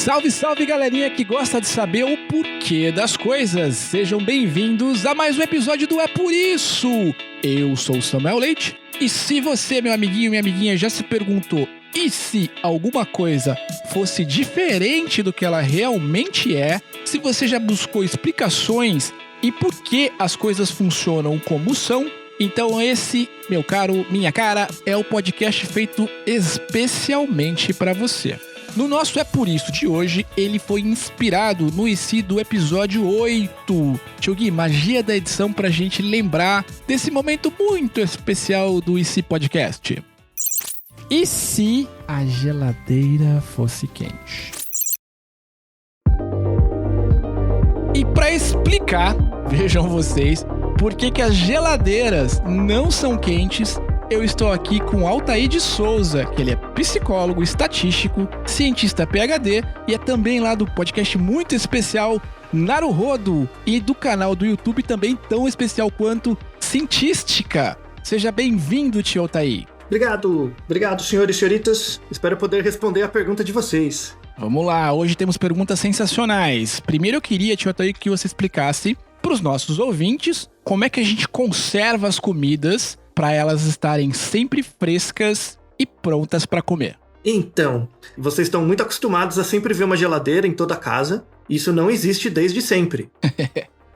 Salve, salve, galerinha que gosta de saber o porquê das coisas. Sejam bem-vindos a mais um episódio do É Por Isso. Eu sou o Samuel Leite e se você, meu amiguinho e minha amiguinha, já se perguntou e se alguma coisa fosse diferente do que ela realmente é, se você já buscou explicações e por que as coisas funcionam como são, então esse, meu caro, minha cara, é o podcast feito especialmente para você. No nosso É Por Isso de hoje, ele foi inspirado no IC do episódio 8. Tio Gui, magia da edição pra gente lembrar desse momento muito especial do IC Podcast. E se a geladeira fosse quente? E pra explicar, vejam vocês, por que as geladeiras não são quentes, eu estou aqui com Altair de Souza, que ele é psicólogo, estatístico, cientista PhD e é também lá do podcast muito especial Naruhodo e do canal do YouTube também tão especial quanto Cientística. Seja bem-vindo, tio Altair. Obrigado, senhores e senhoritas. Espero poder responder a pergunta de vocês. Vamos lá, hoje temos perguntas sensacionais. Primeiro eu queria, tio Altair, que você explicasse para os nossos ouvintes como é que a gente conserva as comidas para elas estarem sempre frescas e prontas para comer. Então, vocês estão muito acostumados a sempre ver uma geladeira em toda casa. Isso não existe desde sempre.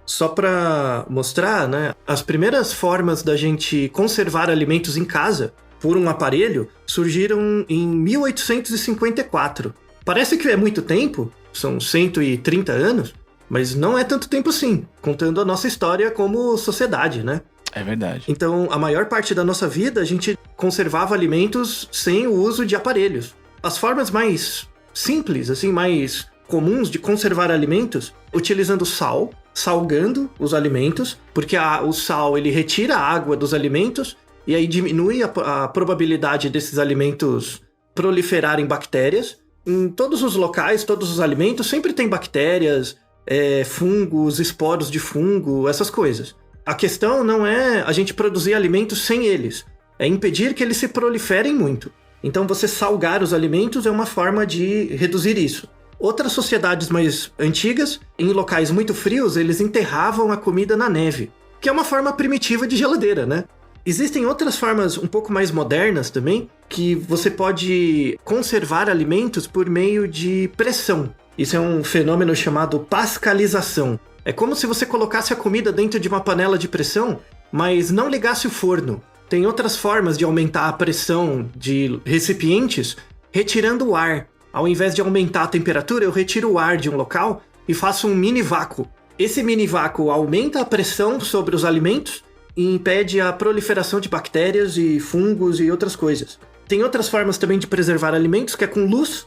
Só para mostrar, né? As primeiras formas da gente conservar alimentos em casa por um aparelho surgiram em 1854. Parece que é muito tempo, são 130 anos, mas não é tanto tempo assim, contando a nossa história como sociedade, né? É verdade. Então, a maior parte da nossa vida, a gente conservava alimentos sem o uso de aparelhos. As formas mais simples, assim, mais comuns de conservar alimentos, utilizando sal, salgando os alimentos, porque o sal, ele retira a água dos alimentos e aí diminui a probabilidade desses alimentos proliferarem bactérias. Em todos os locais, todos os alimentos, sempre tem bactérias, fungos, esporos de fungo, essas coisas. A questão não é a gente produzir alimentos sem eles, é impedir que eles se proliferem muito. Então você salgar os alimentos é uma forma de reduzir isso. Outras sociedades mais antigas, em locais muito frios, eles enterravam a comida na neve, que é uma forma primitiva de geladeira, né? Existem outras formas um pouco mais modernas também, que você pode conservar alimentos por meio de pressão. Isso é um fenômeno chamado pascalização. É como se você colocasse a comida dentro de uma panela de pressão, mas não ligasse o forno. Tem outras formas de aumentar a pressão de recipientes retirando o ar. Ao invés de aumentar a temperatura, eu retiro o ar de um local e faço um mini vácuo. Esse mini vácuo aumenta a pressão sobre os alimentos e impede a proliferação de bactérias e fungos e outras coisas. Tem outras formas também de preservar alimentos, que é com luz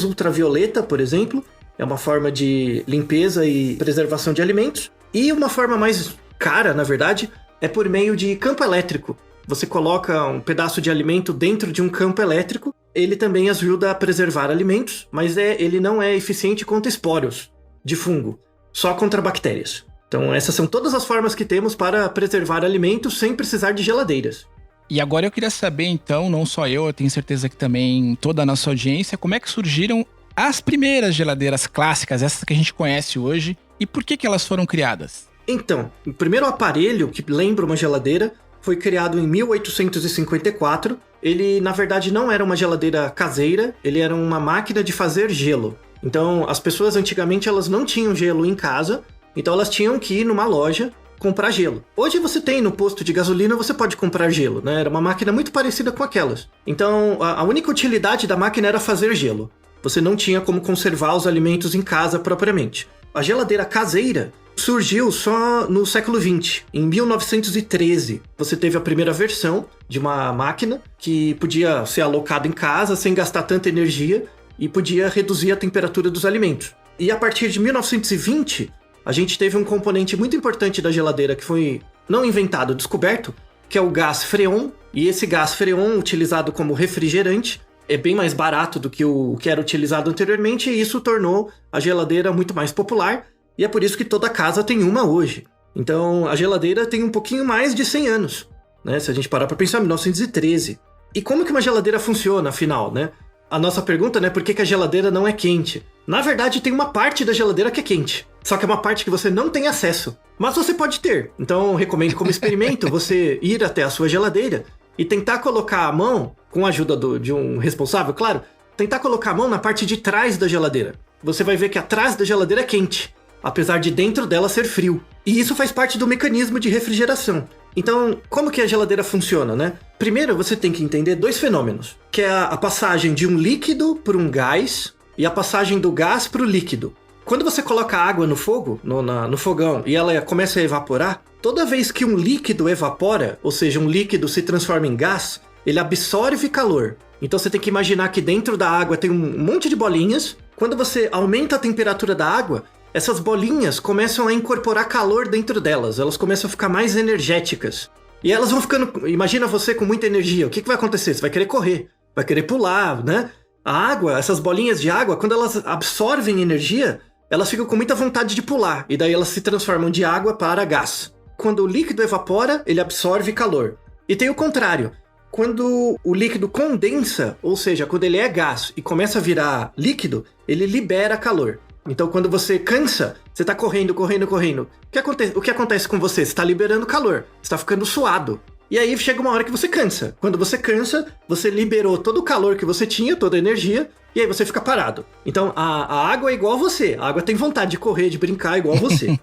ultravioleta, por exemplo. É uma forma de limpeza e preservação de alimentos. E uma forma mais cara, na verdade, é por meio de campo elétrico. Você coloca um pedaço de alimento dentro de um campo elétrico. Ele também ajuda a preservar alimentos, mas ele não é eficiente contra esporos de fungo, só contra bactérias. Então essas são todas as formas que temos para preservar alimentos sem precisar de geladeiras. E agora eu queria saber então, não só eu tenho certeza que também toda a nossa audiência, como é que surgiram as primeiras geladeiras clássicas, essas que a gente conhece hoje, e por que elas foram criadas? Então, o primeiro aparelho que lembra uma geladeira foi criado em 1854. Ele, na verdade, não era uma geladeira caseira, ele era uma máquina de fazer gelo. Então, as pessoas antigamente elas não tinham gelo em casa, então elas tinham que ir numa loja comprar gelo. Hoje você tem no posto de gasolina, você pode comprar gelo, né? Era uma máquina muito parecida com aquelas. Então, a única utilidade da máquina era fazer gelo. Você não tinha como conservar os alimentos em casa propriamente. A geladeira caseira surgiu só no século XX. Em 1913, você teve a primeira versão de uma máquina que podia ser alocada em casa sem gastar tanta energia e podia reduzir a temperatura dos alimentos. E a partir de 1920, a gente teve um componente muito importante da geladeira que foi não inventado, descoberto, que é o gás freon. E esse gás freon, utilizado como refrigerante, é bem mais barato do que o que era utilizado anteriormente, e isso tornou a geladeira muito mais popular, e é por isso que toda casa tem uma hoje. Então, a geladeira tem um pouquinho mais de 100 anos, né? Se a gente parar para pensar, 1913. E como que uma geladeira funciona, afinal, né? a nossa pergunta, né? Por que a geladeira não é quente? Na verdade, tem uma parte da geladeira que é quente. Só que é uma parte que você não tem acesso. Mas você pode ter. Então, recomendo como experimento você ir até a sua geladeira e tentar colocar a mão, com a ajuda de um responsável, claro, tentar colocar a mão na parte de trás da geladeira. Você vai ver que atrás da geladeira é quente, apesar de dentro dela ser frio. E isso faz parte do mecanismo de refrigeração. Então, como que a geladeira funciona, né? Primeiro, você tem que entender dois fenômenos, que é a passagem de um líquido para um gás e a passagem do gás para o líquido. Quando você coloca água no fogo, no fogão, e ela começa a evaporar, toda vez que um líquido evapora, ou seja, um líquido se transforma em gás, ele absorve calor. Então você tem que imaginar que dentro da água tem um monte de bolinhas. Quando você aumenta a temperatura da água, essas bolinhas começam a incorporar calor dentro delas. Elas começam a ficar mais energéticas. E elas vão ficando... Imagina você com muita energia. O que vai acontecer? Você vai querer correr, vai querer pular, né? A água, essas bolinhas de água, quando elas absorvem energia, elas ficam com muita vontade de pular. E daí elas se transformam de água para gás. Quando o líquido evapora, ele absorve calor. E tem o contrário. Quando o líquido condensa, ou seja, quando ele é gás e começa a virar líquido, ele libera calor. Então, quando você cansa, você tá correndo. O que acontece com você? Você tá liberando calor, você tá ficando suado. E aí chega uma hora que você cansa. Quando você cansa, você liberou todo o calor que você tinha, toda a energia, e aí você fica parado. Então, a água é igual a você. A água tem vontade de correr, de brincar igual a você.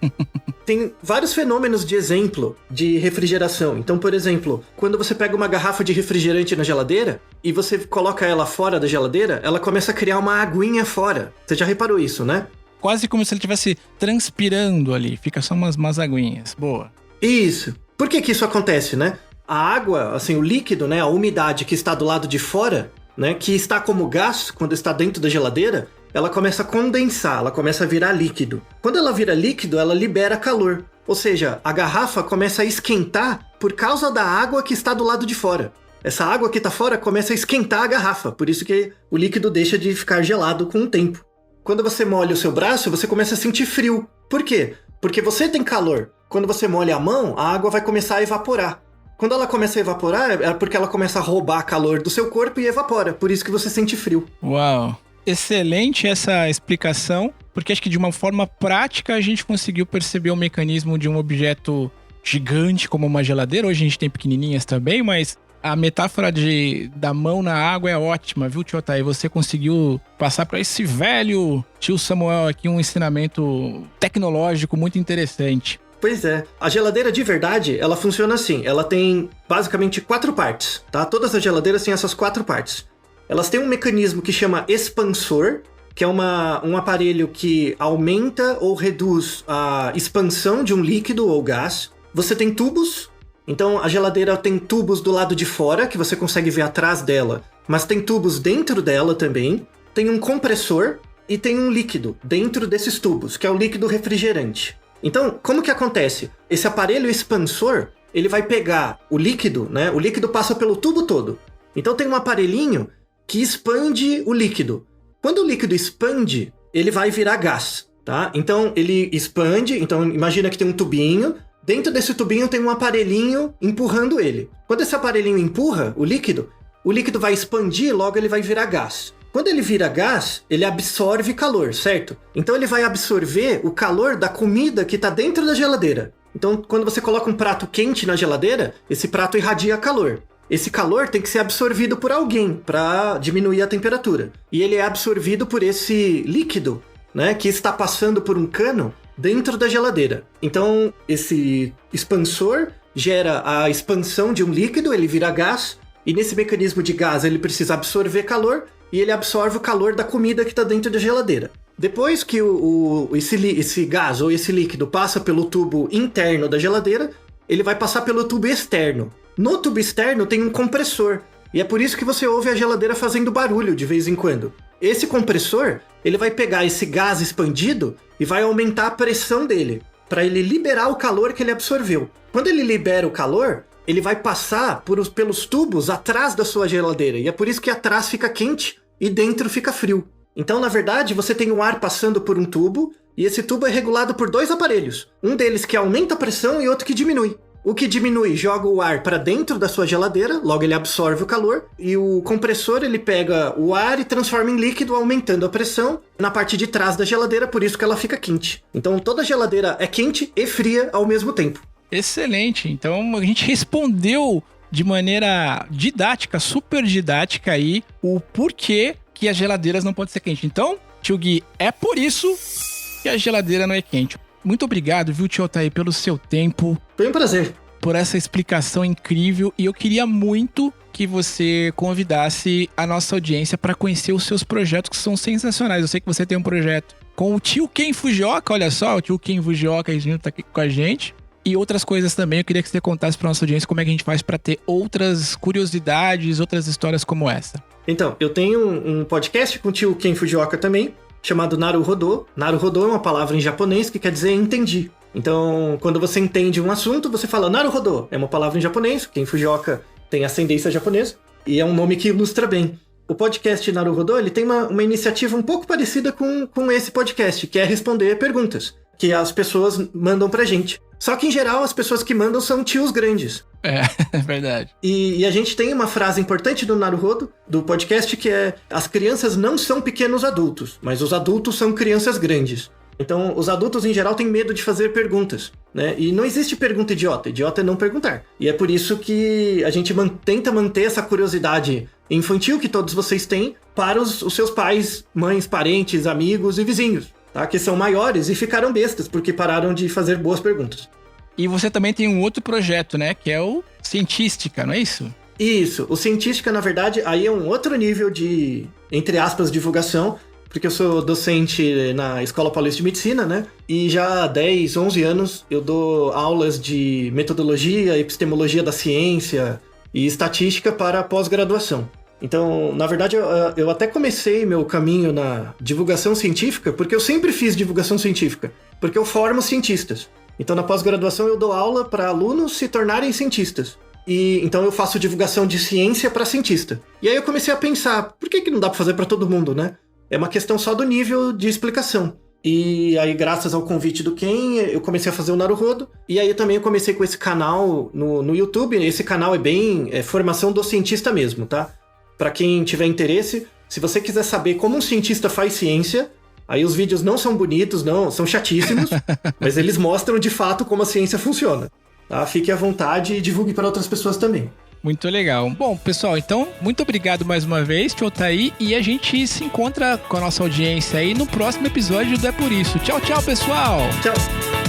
Tem vários fenômenos de exemplo de refrigeração. Então, por exemplo, quando você pega uma garrafa de refrigerante na geladeira e você coloca ela fora da geladeira, ela começa a criar uma aguinha fora. Você já reparou isso, né? Quase como se ele estivesse transpirando ali. Fica só umas aguinhas. Boa. Isso. Por que isso acontece, né? A água, assim, o líquido, né? A umidade que está do lado de fora, né? Que está como gás quando está dentro da geladeira, ela começa a condensar, ela começa a virar líquido. Quando ela vira líquido, ela libera calor. Ou seja, a garrafa começa a esquentar por causa da água que está do lado de fora. Essa água que está fora começa a esquentar a garrafa, por isso que o líquido deixa de ficar gelado com o tempo. Quando você molha o seu braço, você começa a sentir frio. Por quê? Porque você tem calor. Quando você molha a mão, a água vai começar a evaporar. Quando ela começa a evaporar, é porque ela começa a roubar calor do seu corpo e evapora. Por isso que você sente frio. Uau! Excelente essa explicação, porque acho que de uma forma prática a gente conseguiu perceber o mecanismo de um objeto gigante como uma geladeira. Hoje a gente tem pequenininhas também, mas a metáfora da mão na água é ótima, viu, tio Otávio? Você conseguiu passar para esse velho tio Samuel aqui um ensinamento tecnológico muito interessante. Pois é. A geladeira de verdade, ela funciona assim. Ela tem basicamente 4 partes, tá? Todas as geladeiras têm essas 4 partes. Elas têm um mecanismo que chama expansor, que é um aparelho que aumenta ou reduz a expansão de um líquido ou gás. Você tem tubos. Então, a geladeira tem tubos do lado de fora, que você consegue ver atrás dela, mas tem tubos dentro dela também. Tem um compressor e tem um líquido dentro desses tubos, que é o líquido refrigerante. Então, como que acontece? Esse aparelho expansor, ele vai pegar o líquido, né? O líquido passa pelo tubo todo. Então, tem um aparelhinho que expande o líquido. Quando o líquido expande, ele vai virar gás, tá? Então, ele expande. Então, imagina que tem um tubinho. Dentro desse tubinho tem um aparelhinho empurrando ele. Quando esse aparelhinho empurra o líquido vai expandir e logo ele vai virar gás. Quando ele vira gás, ele absorve calor, certo? Então ele vai absorver o calor da comida que está dentro da geladeira. Então, quando você coloca um prato quente na geladeira, esse prato irradia calor. Esse calor tem que ser absorvido por alguém para diminuir a temperatura. E ele é absorvido por esse líquido, né, que está passando por um cano dentro da geladeira. Então, esse expansor gera a expansão de um líquido, ele vira gás, e nesse mecanismo de gás ele precisa absorver calor, e ele absorve o calor da comida que está dentro da geladeira. Depois que esse gás ou esse líquido passa pelo tubo interno da geladeira, ele vai passar pelo tubo externo. No tubo externo tem um compressor, e é por isso que você ouve a geladeira fazendo barulho de vez em quando. Esse compressor, ele vai pegar esse gás expandido e vai aumentar a pressão dele, para ele liberar o calor que ele absorveu. Quando ele libera o calor, ele vai passar pelos tubos atrás da sua geladeira, e é por isso que atrás fica quente e dentro fica frio. Então, na verdade, você tem o ar passando por um tubo, e esse tubo é regulado por 2 aparelhos. Um deles que aumenta a pressão e outro que diminui. O que diminui joga o ar para dentro da sua geladeira, logo ele absorve o calor, e o compressor ele pega o ar e transforma em líquido, aumentando a pressão na parte de trás da geladeira, por isso que ela fica quente. Então toda geladeira é quente e fria ao mesmo tempo. Excelente, então a gente respondeu de maneira didática, super didática aí, o porquê que as geladeiras não podem ser quentes. Então, tio Gui, é por isso que a geladeira não é quente. Muito obrigado, viu, tio Altair, pelo seu tempo. Foi um prazer. Por essa explicação incrível. E eu queria muito que você convidasse a nossa audiência para conhecer os seus projetos, que são sensacionais. Eu sei que você tem um projeto com o tio Ken Fujioka, olha só, o tio Ken Fujioka tá aqui com a gente. E outras coisas também, eu queria que você contasse para nossa audiência como é que a gente faz para ter outras curiosidades, outras histórias como essa. Então, eu tenho um podcast com o tio Ken Fujioka também, chamado Naruhodô. Naruhodô é uma palavra em japonês que quer dizer entendi. Então, quando você entende um assunto, você fala Naruhodô. É uma palavra em japonês, Ken Fujioka tem ascendência japonesa, e é um nome que ilustra bem. O podcast Naruhodô, ele tem uma iniciativa um pouco parecida com esse podcast, que é responder perguntas que as pessoas mandam pra gente. Só que, em geral, as pessoas que mandam são tios grandes. É verdade. E a gente tem uma frase importante do Naruhodô, do podcast, que é: as crianças não são pequenos adultos, mas os adultos são crianças grandes. Então, os adultos, em geral, têm medo de fazer perguntas, né? E não existe pergunta idiota. Idiota é não perguntar. E é por isso que a gente tenta manter essa curiosidade infantil que todos vocês têm para os seus pais, mães, parentes, amigos e vizinhos, tá? Que são maiores e ficaram bestas porque pararam de fazer boas perguntas. E você também tem um outro projeto, né? Que é o Cientística, não é isso? Isso. O Cientística, na verdade, aí é um outro nível de, entre aspas, divulgação, porque eu sou docente na Escola Paulista de Medicina, né? E já há 10, 11 anos eu dou aulas de metodologia, epistemologia da ciência e estatística para pós-graduação. Então, na verdade, eu até comecei meu caminho na divulgação científica, porque eu sempre fiz divulgação científica, porque eu formo cientistas. Então, na pós-graduação, eu dou aula para alunos se tornarem cientistas. E então eu faço divulgação de ciência para cientista. E aí eu comecei a pensar, por que não dá para fazer para todo mundo, né? É uma questão só do nível de explicação. E aí, graças ao convite do Ken, eu comecei a fazer o Naruhodô. E aí também eu comecei com esse canal no YouTube. Esse canal é bem formação do cientista mesmo, tá? Para quem tiver interesse, se você quiser saber como um cientista faz ciência, aí os vídeos não são bonitos, não, são chatíssimos, mas eles mostram de fato como a ciência funciona. Tá? Fique à vontade e divulgue para outras pessoas também. Muito legal. Bom, pessoal, então, muito obrigado mais uma vez, tio Altair, e a gente se encontra com a nossa audiência aí no próximo episódio do É Por Isso. Tchau, tchau, pessoal! Tchau!